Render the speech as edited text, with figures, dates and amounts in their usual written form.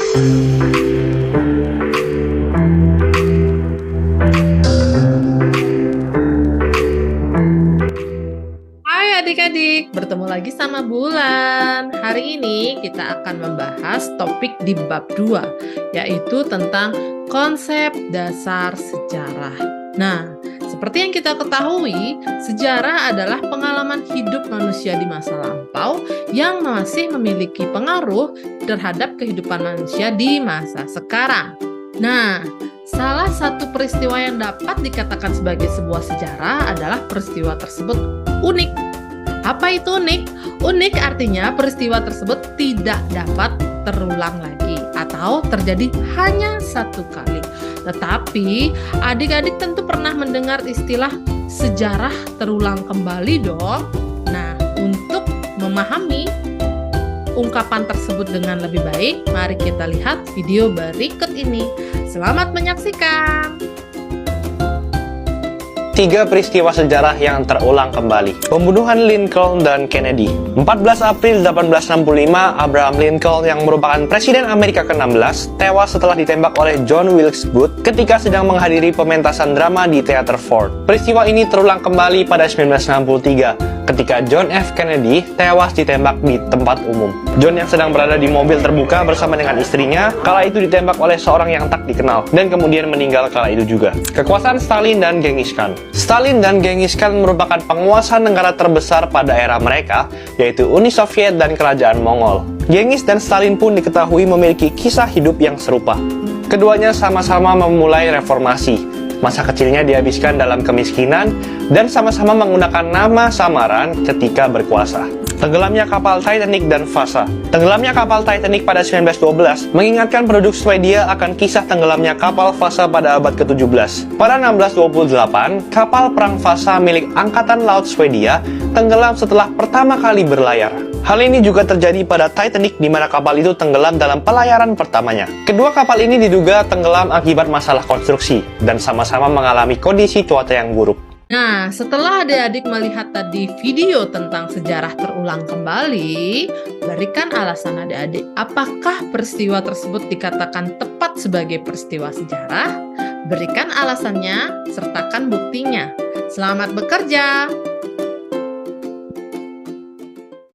Hai adik-adik, bertemu lagi sama Bulan. Hari ini kita akan membahas topik di bab 2, yaitu tentang konsep dasar sejarah. Nah, seperti yang kita ketahui, sejarah adalah pengalaman hidup manusia di masa lampau yang masih memiliki pengaruh terhadap kehidupan manusia di masa sekarang. Nah, salah satu peristiwa yang dapat dikatakan sebagai sebuah sejarah adalah peristiwa tersebut unik. Apa itu unik? Unik artinya peristiwa tersebut tidak dapat terulang lagi atau terjadi hanya satu kali. Tetapi adik-adik tentu pernah mendengar istilah sejarah terulang kembali dong. Nah, untuk memahami ungkapan tersebut dengan lebih baik, mari kita lihat video berikut ini. Selamat menyaksikan. 3 peristiwa sejarah yang terulang kembali. Pembunuhan Lincoln dan Kennedy. 14 April 1865, Abraham Lincoln yang merupakan Presiden Amerika ke-16 tewas setelah ditembak oleh John Wilkes Booth ketika sedang menghadiri pementasan drama di Teater Ford. Peristiwa ini terulang kembali pada 1963 ketika John F. Kennedy tewas ditembak di tempat umum. John yang sedang berada di mobil terbuka bersama dengan istrinya, kala itu ditembak oleh seorang yang tak dikenal dan kemudian meninggal kala itu juga. Kekuasaan Stalin dan Genghis Khan. Stalin dan Genghis Khan merupakan penguasa negara terbesar pada era mereka, yaitu Uni Soviet dan Kerajaan Mongol. Genghis dan Stalin pun diketahui memiliki kisah hidup yang serupa. Keduanya sama-sama memulai reformasi. Masa kecilnya dihabiskan dalam kemiskinan dan sama-sama menggunakan nama samaran ketika berkuasa. Tenggelamnya kapal Titanic dan Vasa. Tenggelamnya kapal Titanic pada 1912 mengingatkan penduduk Swedia akan kisah tenggelamnya kapal Vasa pada abad ke-17. Pada 1628, kapal perang Vasa milik Angkatan Laut Swedia tenggelam setelah pertama kali berlayar. Hal ini juga terjadi pada Titanic di mana kapal itu tenggelam dalam pelayaran pertamanya. Kedua kapal ini diduga tenggelam akibat masalah konstruksi dan sama-sama mengalami kondisi cuaca yang buruk. Nah, setelah adik-adik melihat tadi video tentang sejarah terulang kembali, berikan alasan adik-adik, apakah peristiwa tersebut dikatakan tepat sebagai peristiwa sejarah? Berikan alasannya, sertakan buktinya. Selamat bekerja!